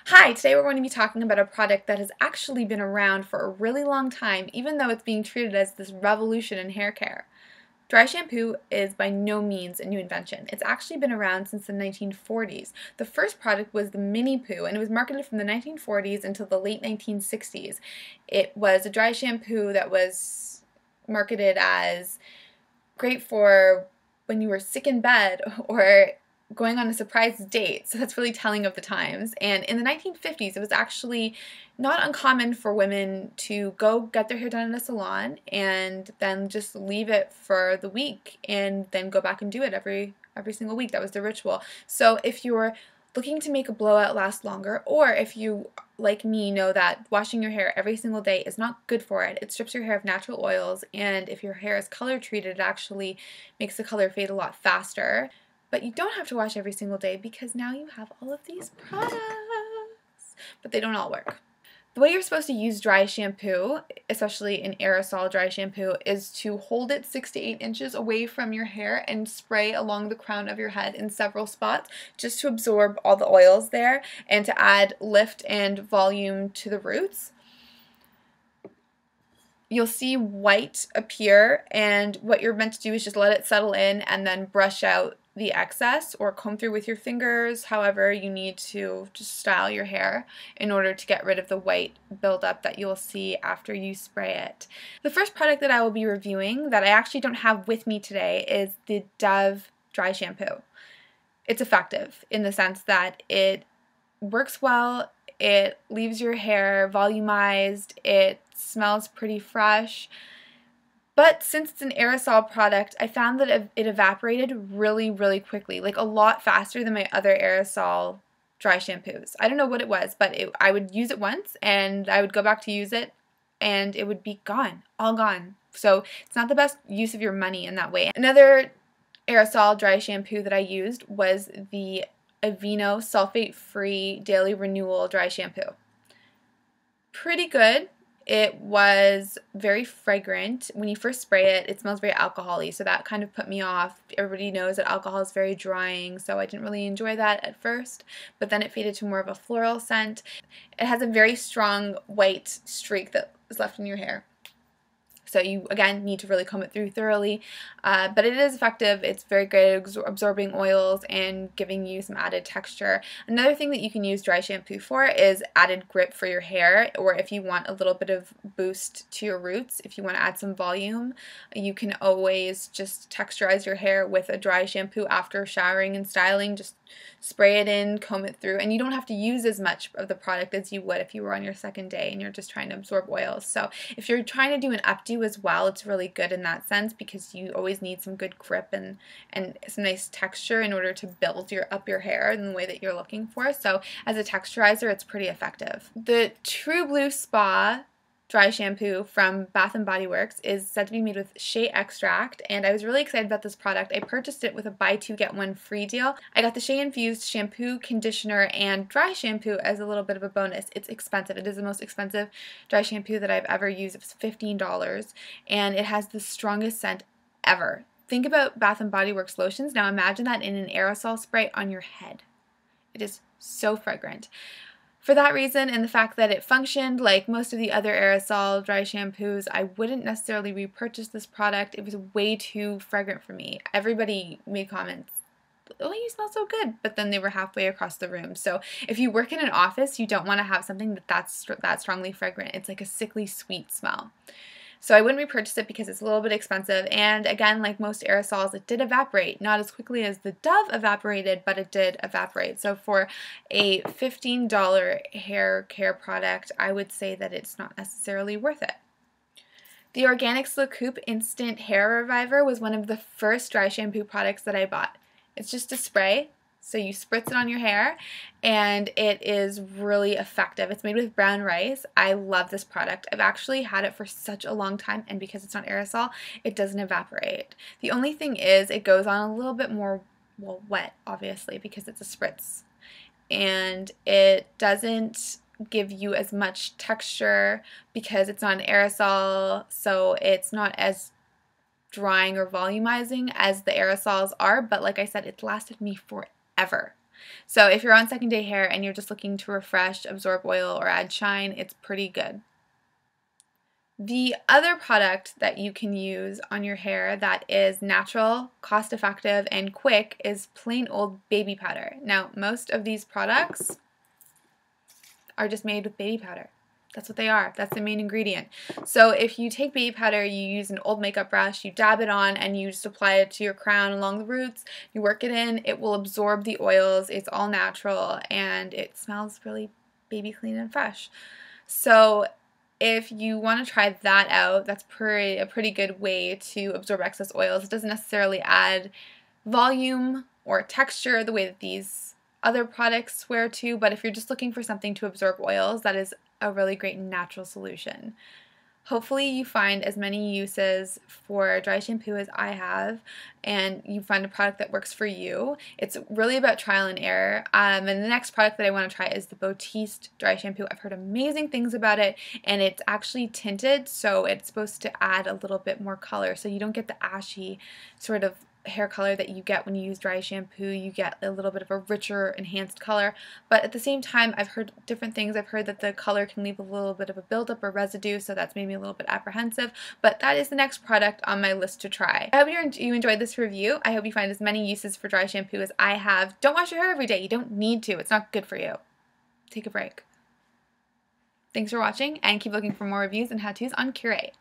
Hi, today we're going to be talking about a product that has actually been around for a really long time, even though it's being treated as this revolution in hair care. Dry shampoo is by no means a new invention. It's actually been around since the 1940s. The first product was the Mini Poo, and it was marketed from the 1940s until the late 1960s. It was a dry shampoo that was marketed as great for when you were sick in bed or going on a surprise date, so that's really telling of the times. And in the 1950s, it was actually not uncommon for women to go get their hair done in a salon and then just leave it for the week and then go back and do it every single week. That was the ritual. So if you're looking to make a blowout last longer, or if you, like me, know that washing your hair every single day is not good for it, it strips your hair of natural oils, and if your hair is color treated, it actually makes the color fade a lot faster. But you don't have to wash every single day because now you have all of these products, but they don't all work. The way you're supposed to use dry shampoo, especially an aerosol dry shampoo, is to hold it 6 to 8 inches away from your hair and spray along the crown of your head in several spots just to absorb all the oils there and to add lift and volume to the roots. You'll see white appear, and what you're meant to do is just let it settle in and then brush out the excess or comb through with your fingers. However, you need to just style your hair in order to get rid of the white buildup that you'll see after you spray it. The first product that I will be reviewing that I actually don't have with me today is the Dove dry shampoo. It's effective in the sense that it works well, it leaves your hair volumized, it smells pretty fresh. But since it's an aerosol product, I found that it evaporated really, really quickly, like a lot faster than my other aerosol dry shampoos. I don't know what it was, but I would use it once and I would go back to use it and it would be gone, all gone. So it's not the best use of your money in that way. Another aerosol dry shampoo that I used was the Aveeno sulfate-free daily renewal dry shampoo. Pretty good. It was very fragrant. When you first spray it, it smells very alcohol-y, so that kind of put me off. Everybody knows that alcohol is very drying, so I didn't really enjoy that at first, but then it faded to more of a floral scent. It has a very strong white streak that is left in your hair. So you, again, need to really comb it through thoroughly, but it is effective. It's very good at absorbing oils and giving you some added texture. Another thing that you can use dry shampoo for is added grip for your hair, or if you want a little bit of boost to your roots, if you want to add some volume, you can always just texturize your hair with a dry shampoo after showering and styling. Just spray it in, comb it through, and you don't have to use as much of the product as you would if you were on your second day and you're just trying to absorb oils. So if you're trying to do an updo as well, it's really good in that sense because you always need some good grip and some nice texture in order to build up your hair in the way that you're looking for. So as a texturizer, it's pretty effective. The True Blue Spa dry shampoo from Bath & Body Works is said to be made with shea extract, and I was really excited about this product. I purchased it with a buy two get one free deal. I got the shea infused shampoo, conditioner, and dry shampoo as a little bit of a bonus. It's expensive. It is the most expensive dry shampoo that I've ever used. It was $15, and it has the strongest scent ever. Think about Bath & Body Works lotions. Now imagine that in an aerosol spray on your head. It is so fragrant. For that reason and the fact that it functioned like most of the other aerosol dry shampoos, I wouldn't necessarily repurchase this product. It was way too fragrant for me. Everybody made comments, "Oh, you smell so good," but then they were halfway across the room. So if you work in an office, you don't want to have something that's that strongly fragrant. It's like a sickly sweet smell. So I wouldn't repurchase it because it's a little bit expensive, and again, like most aerosols, it did evaporate. Not as quickly as the Dove evaporated, but it did evaporate. So for a $15 hair care product, I would say that it's not necessarily worth it. The Organics Le Coupe Instant Hair Reviver was one of the first dry shampoo products that I bought. It's just a spray. So you spritz it on your hair, and it is really effective. It's made with brown rice. I love this product. I've actually had it for such a long time, and because it's not aerosol, it doesn't evaporate. The only thing is it goes on a little bit more, well, wet, obviously, because it's a spritz. And it doesn't give you as much texture because it's not an aerosol, so it's not as drying or volumizing as the aerosols are, but like I said, it's lasted me forever. So if you're on second day hair and you're just looking to refresh, absorb oil, or add shine, it's pretty good. The other product that you can use on your hair that is natural, cost-effective, and quick is plain old baby powder. Now, most of these products are just made with baby powder. That's what they are. That's the main ingredient. So if you take baby powder, you use an old makeup brush, you dab it on, and you just apply it to your crown along the roots, you work it in, it will absorb the oils, it's all natural, and it smells really baby clean and fresh. So if you want to try that out, that's a pretty good way to absorb excess oils. It doesn't necessarily add volume or texture the way that these other products swear to, but if you're just looking for something to absorb oils, that is a really great natural solution. Hopefully you find as many uses for dry shampoo as I have, and you find a product that works for you. It's really about trial and error. And the next product that I want to try is the Batiste dry shampoo. I've heard amazing things about it, and it's actually tinted, so it's supposed to add a little bit more color, so you don't get the ashy sort of hair color that you get when you use dry shampoo. You get a little bit of a richer, enhanced color, but at the same time, I've heard different things. I've heard that the color can leave a little bit of a buildup or residue, so that's made me a little bit apprehensive, but that is the next product on my list to try. I hope you enjoyed this review. I hope you find as many uses for dry shampoo as I have. Don't wash your hair every day. You don't need to. It's not good for you. Take a break. Thanks for watching, and keep looking for more reviews and how-tos on Curate.